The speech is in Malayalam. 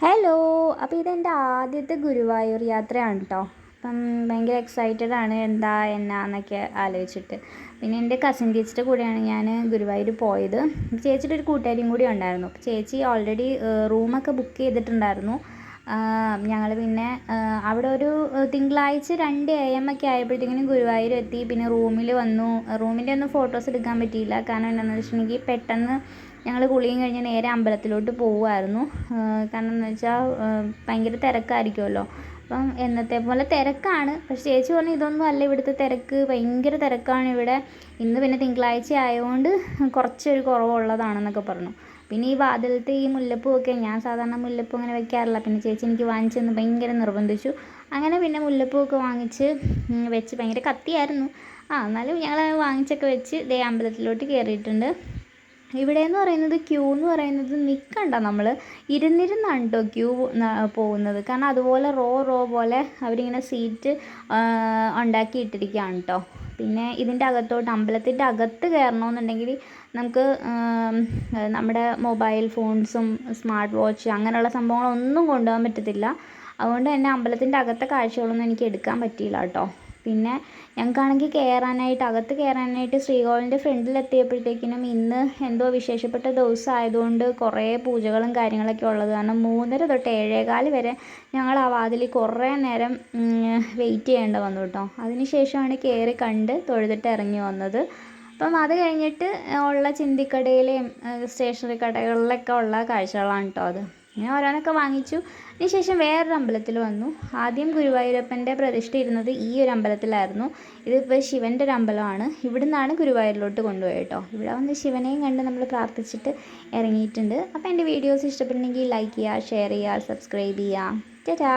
ഹലോ. അപ്പോൾ ഇതെൻ്റെ ആദ്യത്തെ ഗുരുവായൂർ യാത്രയാണ് കേട്ടോ. അപ്പം ഭയങ്കര എക്സൈറ്റഡ് ആണ് എന്നാന്നൊക്കെ ആലോചിച്ചിട്ട്. പിന്നെ എൻ്റെ കസിൻ ചേച്ചിയുടെ കൂടെയാണ് ഞാൻ ഗുരുവായൂർ പോയത്. ചേച്ചിയുടെ ഒരു കൂട്ടുകാരിയും കൂടി ഉണ്ടായിരുന്നു. അപ്പോൾ ചേച്ചി ഓൾറെഡി റൂമൊക്കെ ബുക്ക് ചെയ്തിട്ടുണ്ടായിരുന്നു. ഞങ്ങൾ പിന്നെ അവിടെ ഒരു തിങ്കളാഴ്ച 2 AM ഒക്കെ ആയപ്പോഴത്തേക്കിനും ഗുരുവായൂർ എത്തി. പിന്നെ റൂമിൽ വന്നു. റൂമിൻ്റെ ഒന്നും ഫോട്ടോസ് എടുക്കാൻ പറ്റിയില്ല. കാരണം എന്താണെന്ന് വെച്ചിട്ടുണ്ടെങ്കിൽ പെട്ടെന്ന് ഞങ്ങൾ കുളിയും കഴിഞ്ഞ് നേരെ അമ്പലത്തിലോട്ട് പോവുമായിരുന്നു. കാരണം എന്ന് വെച്ചാൽ ഭയങ്കര തിരക്കായിരിക്കുമല്ലോ. അപ്പം എന്നത്തെ പോലെ തിരക്കാണ്. പക്ഷേ ചേച്ചി പറഞ്ഞു ഇതൊന്നും അല്ല ഇവിടുത്തെ തിരക്ക്, ഭയങ്കര തിരക്കാണ് ഇവിടെ. ഇന്ന് പിന്നെ തിങ്കളാഴ്ച ആയതുകൊണ്ട് കുറച്ചൊരു കുറവുള്ളതാണെന്നൊക്കെ പറഞ്ഞു. പിന്നെ ഈ വാതിലത്തെ ഈ മുല്ലപ്പൂവൊക്കെ, ഞാൻ സാധാരണ മുല്ലപ്പൂ അങ്ങനെ വെക്കാറില്ല. പിന്നെ ചേച്ചി എനിക്ക് വാങ്ങിച്ചെന്ന് ഭയങ്കര നിർബന്ധിച്ചു. അങ്ങനെ പിന്നെ മുല്ലപ്പൂവൊക്കെ വാങ്ങിച്ച് വെച്ച് ഭയങ്കര കത്തിയായിരുന്നു. എന്നാലും ഞങ്ങൾ വാങ്ങിച്ചൊക്കെ വെച്ച് ദേ അമ്പലത്തിലോട്ട് കയറിയിട്ടുണ്ട്. ഇവിടെയെന്ന് പറയുന്നത് ക്യൂ എന്ന് പറയുന്നത് നിൽക്കണ്ട, നമ്മൾ ഇരുന്നിരുന്നാണ് കേട്ടോ ക്യൂ പോകുന്നത്. കാരണം അതുപോലെ റോ പോലെ അവരിങ്ങനെ സീറ്റ് ഉണ്ടാക്കി ഇട്ടിരിക്കുകയാണ് കേട്ടോ. പിന്നെ ഇതിൻ്റെ അകത്തോട്ട് അമ്പലത്തിൻ്റെ അകത്ത് കയറണമെന്നുണ്ടെങ്കിൽ നമുക്ക് നമ്മുടെ മൊബൈൽ ഫോൺസും സ്മാർട്ട് വാച്ച് അങ്ങനെയുള്ള സംഭവങ്ങളൊന്നും കൊണ്ടുപോകാൻ പറ്റത്തില്ല. അതുകൊണ്ട് തന്നെ അമ്പലത്തിൻ്റെ അകത്തെ കാഴ്ചകളൊന്നും എനിക്ക് എടുക്കാൻ പറ്റിയില്ല കേട്ടോ. പിന്നെ ഞങ്ങൾക്കാണെങ്കിൽ അകത്ത് കയറാനായിട്ട് ശ്രീകോവിലിൻ്റെ ഫ്രണ്ടിലെത്തിയപ്പോഴത്തേക്കിനും ഇന്ന് എന്തോ വിശേഷപ്പെട്ട ദിവസം ആയതുകൊണ്ട് കുറേ പൂജകളും കാര്യങ്ങളൊക്കെ ഉള്ളത് കാരണം 3:30 തൊട്ട് 7:15 വരെ ഞങ്ങൾ ആ വാതിലിൽ കുറേ നേരം വെയിറ്റ് ചെയ്യേണ്ടി വന്നു കേട്ടോ. അതിന് ശേഷമാണ് കയറി കണ്ട് തൊഴുതിട്ട് ഇറങ്ങി വന്നത്. അപ്പം അത് കഴിഞ്ഞിട്ട് ഉള്ള ചിന്തിക്കടയിലെയും സ്റ്റേഷനറി കടകളിലൊക്കെ ഉള്ള കാഴ്ചകളാണ് കേട്ടോ അത്. ഇങ്ങനെ ഓരോന്നൊക്കെ വാങ്ങിച്ചു. അതിനുശേഷം വേറൊരു അമ്പലത്തിൽ വന്നു. ആദ്യം ഗുരുവായൂരപ്പൻ്റെ പ്രതിഷ്ഠ ഇരുന്നത് ഈ ഒരു അമ്പലത്തിലായിരുന്നു. ഇതിപ്പോൾ ശിവൻ്റെ ഒരു അമ്പലമാണ്. ഇവിടെ നിന്നാണ് ഗുരുവായൂരിലോട്ട് കൊണ്ടുപോയത് കേട്ടോ. ഇവിടെ വന്ന് ശിവനെയും കണ്ട് നമ്മൾ പ്രാർത്ഥിച്ചിട്ട് ഇറങ്ങിയിട്ടുണ്ട്. അപ്പോൾ എൻ്റെ വീഡിയോസ് ഇഷ്ടപ്പെട്ടിട്ടുണ്ടെങ്കിൽ ലൈക്ക് ചെയ്യുക, ഷെയർ ചെയ്യുക, സബ്സ്ക്രൈബ് ചെയ്യുക. ടാറ്റാ.